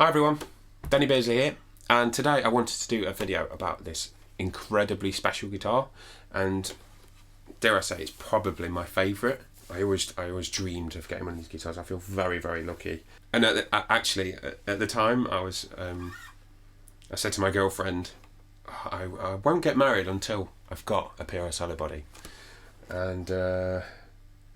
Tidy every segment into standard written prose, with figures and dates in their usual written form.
Hi everyone, Danny Beardsley here, and today I wanted to do a video about this incredibly special guitar, and dare I say it's probably my favourite. I always dreamed of getting one of these guitars. I feel very, very lucky. And at the time I said to my girlfriend, I won't get married until I've got a PRS Hollowbody. And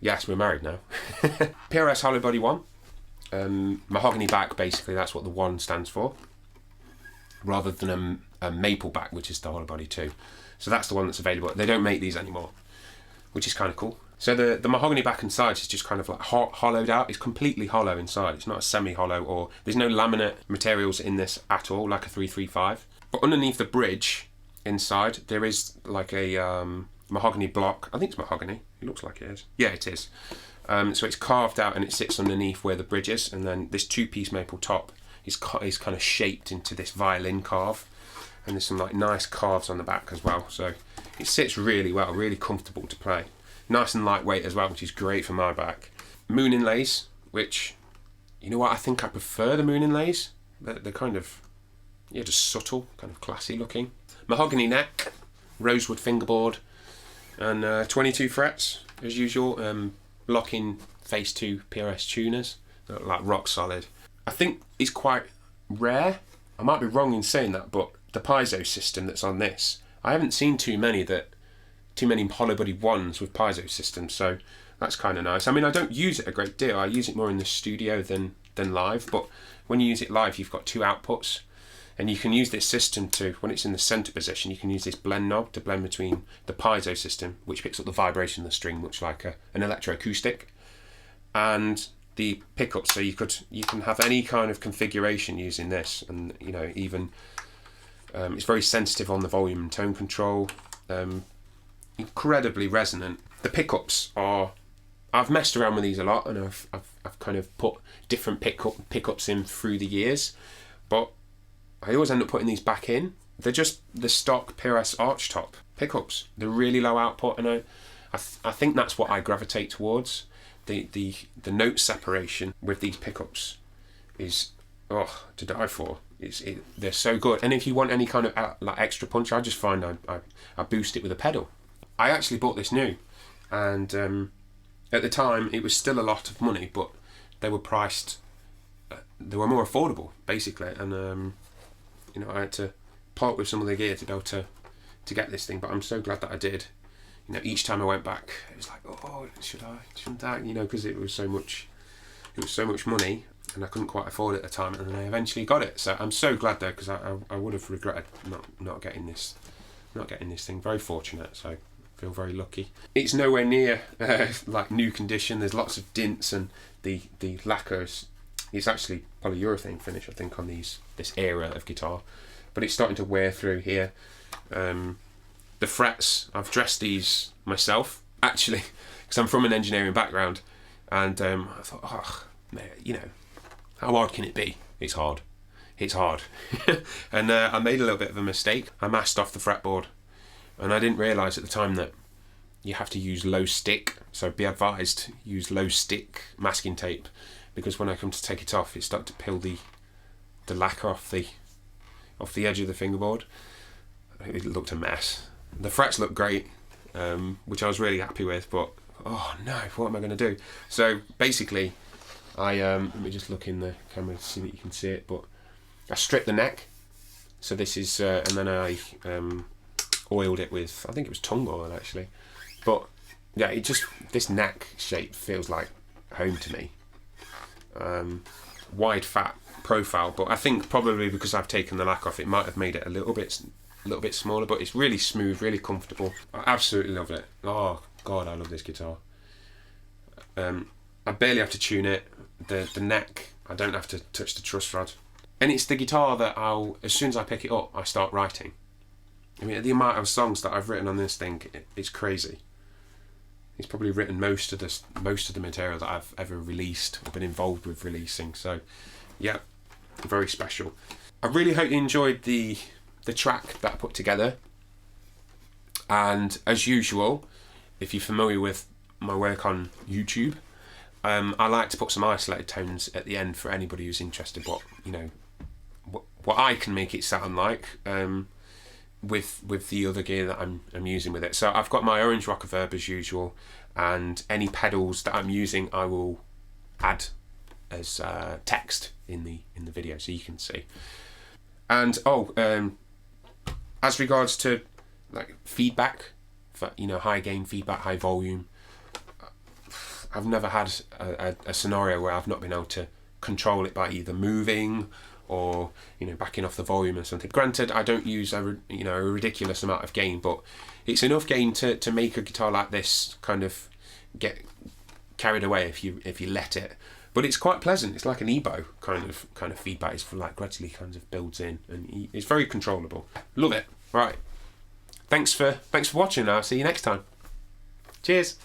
yes, we're married now. PRS Hollowbody 1. Mahogany back, basically, that's what the 1 stands for, rather than a maple back, which is the Hollowbody 2. So that's the one that's available. They don't make these anymore, which is kind of cool. So the mahogany back and sides is just kind of like hollowed out. It's completely hollow inside. It's not a semi-hollow, or there's no laminate materials in this at all, like a 335. But underneath the bridge inside, there is like a mahogany block. I think it's mahogany. It looks like it is. Yeah, it is. So it's carved out and it sits underneath where the bridge is, and then this two-piece maple top is kind of shaped into this violin carve, and there's some like nice carves on the back as well. So it sits really well, really comfortable to play. Nice and lightweight as well, which is great for my back. Moon inlays, which, you know what, I think I prefer the moon inlays. They're kind of, yeah, just subtle, kind of classy looking. Mahogany neck, rosewood fingerboard, and 22 frets as usual. Lock-in Phase 2 PRS tuners, they're like rock solid. I think it's quite rare, I might be wrong in saying that, but the piezo system that's on this, I haven't seen too many Hollowbody 1s with piezo systems, so that's kind of nice. I mean, I don't use it a great deal. I use it more in the studio than live, but when you use it live, you've got 2 outputs, and you can use this system to, when it's in the center position, you can use this blend knob to blend between the piezo system, which picks up the vibration of the string, much like an electroacoustic, and the pickups. So you can have any kind of configuration using this, and you know, even it's very sensitive on the volume and tone control. Incredibly resonant. The pickups are, I've messed around with these a lot, and I've kind of put different pickups in through the years, but I always end up putting these back in. They're just the stock PRS archtop pickups. They're really low output, and I think that's what I gravitate towards. The note separation with these pickups is to die for. They're so good. And if you want any kind of like extra punch, I just find I boost it with a pedal. I actually bought this new, and at the time it was still a lot of money, but they were priced. They were more affordable, basically, and you know, I had to part with some of the gear to be able to get this thing, but I'm so glad that I did. You know, each time I went back, it was like, oh, shouldn't I? You know, because it was so much money, and I couldn't quite afford it at the time, and then I eventually got it. So I'm so glad though, because I would have regretted not getting this thing. Very fortunate, so I feel very lucky. It's nowhere near like new condition. There's lots of dints, and the lacquer is actually polyurethane finish, I think, on this era of guitar, but it's starting to wear through here. The frets, I've dressed these myself, actually, because I'm from an engineering background, and I thought, oh, man, you know, how hard can it be? It's hard. It's hard. And I made a little bit of a mistake. I masked off the fretboard, and I didn't realise at the time that you have to use low stick, so be advised, use low stick masking tape, because when I come to take it off, it started to peel the lacquer off the edge of the fingerboard. It looked a mess. The frets looked great, which I was really happy with, but oh no, what am I going to do? So basically, let me just look in the camera to see that you can see it, but I stripped the neck. So this is, and then I oiled it with, I think it was tung oil actually. But yeah, this neck shape feels like home to me. Wide fat profile, but I think probably because I've taken the lacquer off, it might have made it a little bit smaller, but it's really smooth, really comfortable. I absolutely love it. Oh god, I love this guitar. I barely have to tune it. The neck, I don't have to touch the truss rod, and it's the guitar that as soon as I pick it up, I start writing. I mean, the amount of songs that I've written on this thing, it's crazy. He's probably written most of the material that I've ever released or been involved with releasing. So, yeah, very special. I really hope you enjoyed the track that I put together. And as usual, if you're familiar with my work on YouTube, I like to put some isolated tones at the end for anybody who's interested. But you know, what I can make it sound like with the other gear that I'm using with it. So I've got my orange rocker verb as usual, and any pedals that I'm using I will add as text in the video so you can see. And as regards to like feedback, for, you know, high gain feedback, high volume, I've never had a scenario where I've not been able to control it by either moving or, you know, backing off the volume or something. Granted, I don't use a ridiculous amount of gain, but it's enough gain to make a guitar like this kind of get carried away if you let it. But it's quite pleasant. It's like an EBow kind of feedback. It's for like gradually kind of builds in, and it's very controllable. Love it. Right. Thanks for watching. I'll see you next time. Cheers.